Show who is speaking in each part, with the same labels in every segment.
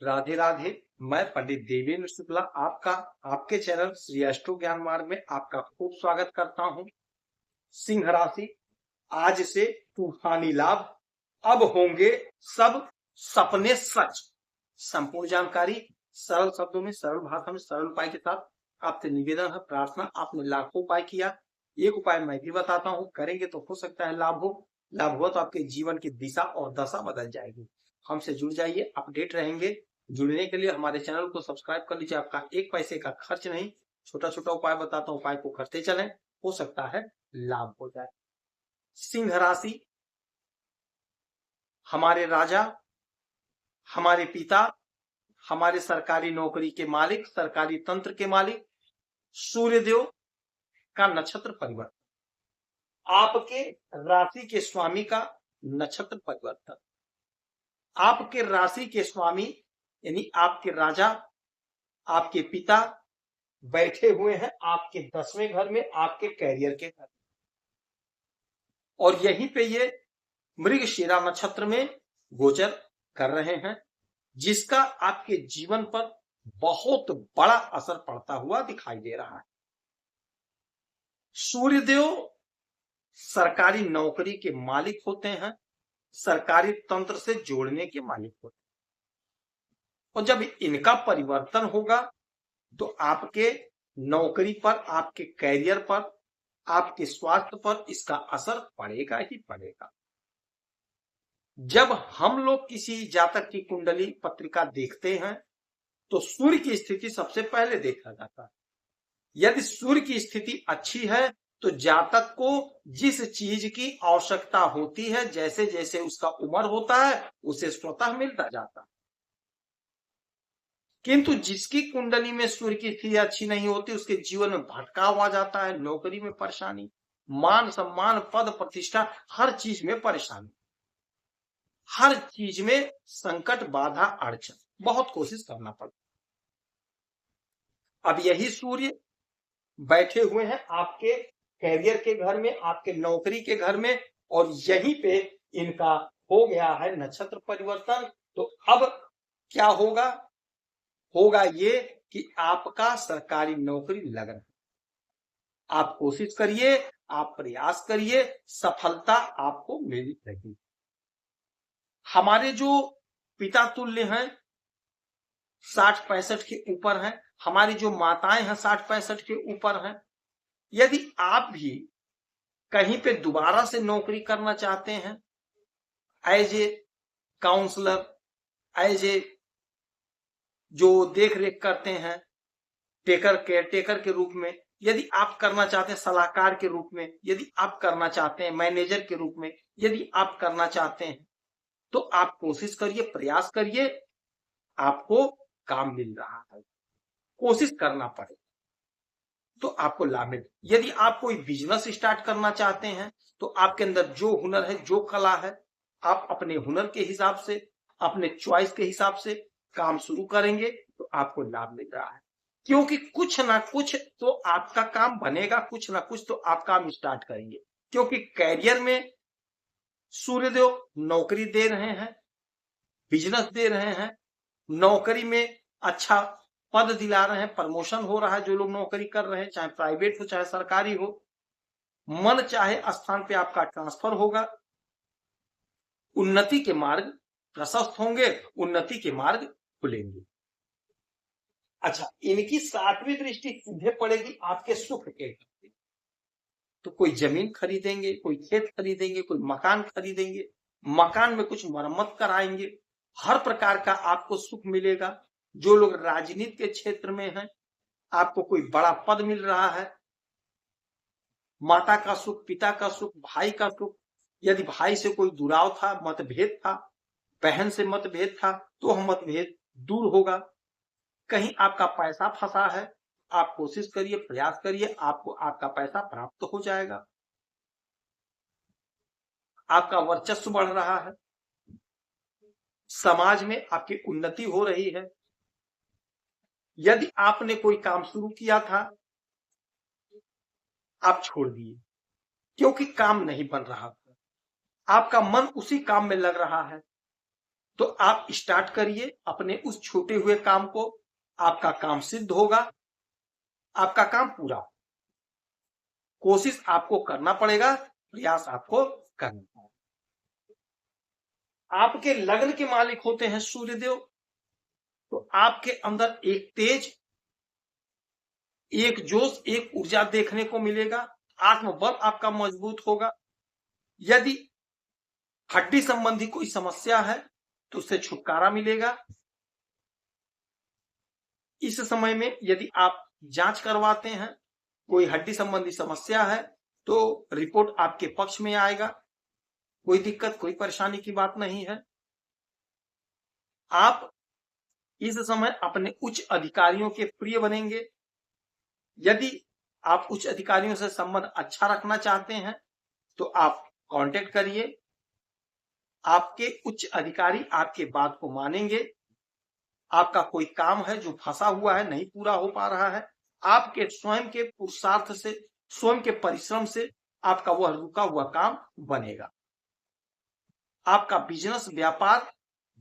Speaker 1: राधे राधे। मैं पंडित देवेंद्र शुक्ला आपका आपके चैनल श्री एस्ट्रो ज्ञान मार्ग में आपका खूब स्वागत करता हूं। सिंह राशि, आज से तूफानी लाभ, अब होंगे सब सपने सच। संपूर्ण जानकारी सरल शब्दों में, सरल भाषा में, सरल उपाय के साथ आपसे निवेदन है, प्रार्थना। आपने लाखों उपाय किया, एक उपाय मैं भी बताता हूं, करेंगे तो हो सकता है लाभ हो। लाभ हुआ तो आपके जीवन की दिशा और दशा बदल जाएगी। हमसे जुड़ जाइए, अपडेट रहेंगे। जुड़ने के लिए हमारे चैनल को सब्सक्राइब कर लीजिए, आपका एक पैसे का खर्च नहीं। छोटा छोटा उपाय बताता हूं, उपाय को करते चलें, हो सकता है लाभ हो जाए। सिंह राशि, हमारे राजा, हमारे पिता, हमारे सरकारी नौकरी के मालिक, सरकारी तंत्र के मालिक सूर्यदेव का नक्षत्र परिवर्तन, आपके राशि के स्वामी का नक्षत्र परिवर्तन, आपके राशि के स्वामी यानी आपके राजा, आपके पिता बैठे हुए हैं आपके 10वें घर में, आपके कैरियर के घर, और यहीं पे ये मृगशिरा नक्षत्र में गोचर कर रहे हैं, जिसका आपके जीवन पर बहुत बड़ा असर पड़ता हुआ दिखाई दे रहा है। सूर्यदेव सरकारी नौकरी के मालिक होते हैं, सरकारी तंत्र से जोड़ने के मालिक होते हैं, और जब इनका परिवर्तन होगा तो आपके नौकरी पर, आपके कैरियर पर, आपके स्वास्थ्य पर इसका असर पड़ेगा ही पड़ेगा। जब हम लोग किसी जातक की कुंडली पत्रिका देखते हैं तो सूर्य की स्थिति सबसे पहले देखा जाता है। यदि सूर्य की स्थिति अच्छी है तो जातक को जिस चीज की आवश्यकता होती है, जैसे जैसे उसका उम्र होता है, उसे स्वतः मिलता जाता है। किंतु जिसकी कुंडली में सूर्य की स्थिति अच्छी नहीं होती, उसके जीवन में भटकाव आ जाता है, नौकरी में परेशानी, मान सम्मान, पद प्रतिष्ठा, हर चीज में परेशानी, हर चीज में संकट, बाधा, अड़चन, बहुत कोशिश करना पड़ता। अब यही सूर्य बैठे हुए हैं आपके कैरियर के घर में, आपके नौकरी के घर में, और यहीं पे इनका हो गया है नक्षत्र परिवर्तन। तो अब क्या होगा? होगा ये कि आपका सरकारी नौकरी लग रहा है। आप कोशिश करिए, आप प्रयास करिए, सफलता आपको मिल रही। हमारे जो पिता तुल्य हैं 60-65 के ऊपर हैं, हमारी जो माताएं हैं 60-65 के ऊपर हैं, यदि आप भी कहीं पे दोबारा से नौकरी करना चाहते हैं, as a counsellor, as a जो देख रेख करते हैं, केयरटेकर के रूप में यदि आप करना चाहते हैं, सलाहकार के रूप में यदि आप करना चाहते हैं, मैनेजर के रूप में यदि आप करना चाहते हैं, तो आप कोशिश करिए, प्रयास करिए, आपको काम मिल रहा है, कोशिश करना पड़े तो आपको लाभ मिले। यदि आप कोई बिजनेस स्टार्ट करना चाहते हैं तो आपके अंदर जो हुनर है, जो कला है, आप अपने हुनर के हिसाब से, अपने चॉइस के हिसाब से काम शुरू करेंगे तो आपको लाभ मिल रहा है। क्योंकि कुछ ना कुछ तो आपका काम बनेगा, कुछ ना कुछ तो आप काम स्टार्ट करेंगे, क्योंकि कैरियर में सूर्यदेव नौकरी दे रहे हैं, बिजनेस दे रहे हैं, नौकरी में अच्छा पद दिला रहे हैं, प्रमोशन हो रहा है, जो लोग नौकरी कर रहे हैं, चाहे प्राइवेट हो चाहे सरकारी हो, मन चाहे स्थान पे आपका ट्रांसफर होगा, उन्नति के मार्ग प्रशस्त होंगे, उन्नति के मार्ग खुलेंगे। अच्छा, इनकी 7वीं दृष्टि सीधे पड़ेगी आपके सुख के, तो कोई जमीन खरीदेंगे, कोई खेत खरीदेंगे, कोई मकान खरीदेंगे, मकान में कुछ मरम्मत कराएंगे, हर प्रकार का आपको सुख मिलेगा। जो लोग राजनीति के क्षेत्र में हैं, आपको कोई बड़ा पद मिल रहा है, माता का सुख, पिता का सुख, भाई का सुख, यदि भाई से कोई दुराव था, मतभेद था, बहन से मतभेद था, तो वह मतभेद दूर होगा। कहीं आपका पैसा फंसा है, आप कोशिश करिए, प्रयास करिए, आपको आपका पैसा प्राप्त हो जाएगा। आपका वर्चस्व बढ़ रहा है, समाज में आपकी उन्नति हो रही है। यदि आपने कोई काम शुरू किया था, आप छोड़ दिए क्योंकि काम नहीं बन रहा था, आपका मन उसी काम में लग रहा है, तो आप स्टार्ट करिए अपने उस छूटे हुए काम को। आपका काम सिद्ध होगा, आपका काम पूरा होगा। कोशिश आपको करना पड़ेगा, प्रयास आपको करना पड़ेगा। आपके लग्न के मालिक होते हैं सूर्यदेव, तो आपके अंदर एक तेज, एक जोश, एक ऊर्जा देखने को मिलेगा। आत्मबल आपका मजबूत होगा। यदि हड्डी संबंधी कोई समस्या है तो उससे छुटकारा मिलेगा। इस समय में यदि आप जांच करवाते हैं, कोई हड्डी संबंधी समस्या है, तो रिपोर्ट आपके पक्ष में आएगा। कोई दिक्कत, कोई परेशानी की बात नहीं है। आप इस समय अपने उच्च अधिकारियों के प्रिय बनेंगे। यदि आप उच्च अधिकारियों से संबंध अच्छा रखना चाहते हैं तो आप कांटेक्ट करिए। आपके उच्च अधिकारी आपके बात को मानेंगे। आपका कोई काम है जो फंसा हुआ है, नहीं पूरा हो पा रहा है, आपके स्वयं के पुरुषार्थ से, स्वयं के परिश्रम से आपका वह रुका हुआ काम बनेगा। आपका बिजनेस, व्यापार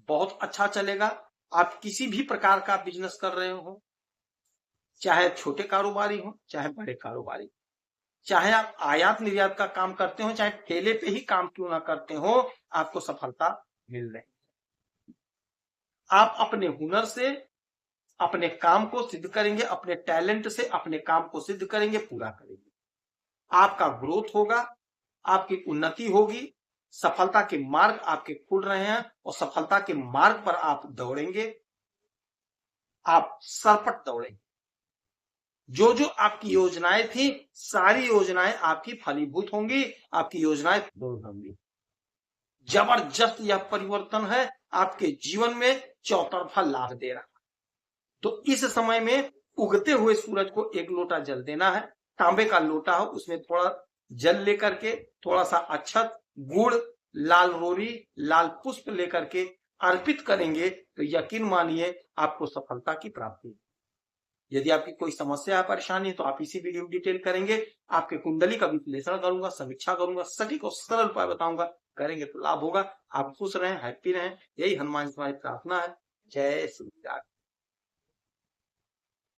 Speaker 1: बहुत अच्छा चलेगा। आप किसी भी प्रकार का बिजनेस कर रहे हो, चाहे छोटे कारोबारी हो चाहे बड़े कारोबारी, चाहे आप आयात निर्यात का काम करते हो, चाहे ठेले पे ही काम क्यों ना करते हो, आपको सफलता मिल रही। आप अपने हुनर से अपने काम को सिद्ध करेंगे, अपने टैलेंट से अपने काम को सिद्ध करेंगे, पूरा करेंगे। आपका ग्रोथ होगा, आपकी उन्नति होगी, सफलता के मार्ग आपके खुल रहे हैं और सफलता के मार्ग पर आप दौड़ेंगे। आप सरपट दौड़ेंगे। जो जो आपकी योजनाएं थी, सारी योजनाएं आपकी फलीभूत होंगी, आपकी योजनाएं पूर्ण होंगी। जबरदस्त यह परिवर्तन है, आपके जीवन में चौतरफा लाभ दे रहा। तो इस समय में उगते हुए सूरज को एक लोटा जल देना है। तांबे का लोटा हो, उसमें थोड़ा जल लेकर के, थोड़ा सा अक्षत, गुड़, लाल रोली, लाल पुष्प लेकर के अर्पित करेंगे तो यकीन मानिए आपको सफलता की प्राप्ति। यदि आपकी कोई समस्या, परेशानी है तो आप इसी वीडियो डिटेल करेंगे। आपके कुंडली का विश्लेषण करूंगा, समीक्षा करूंगा, सटीक और सरल उपाय बताऊंगा। करेंगे तो लाभ होगा। आप खुश रहें, हैप्पी रहें, यही हनुमान से हमारी प्रार्थना है। जय श्री राम।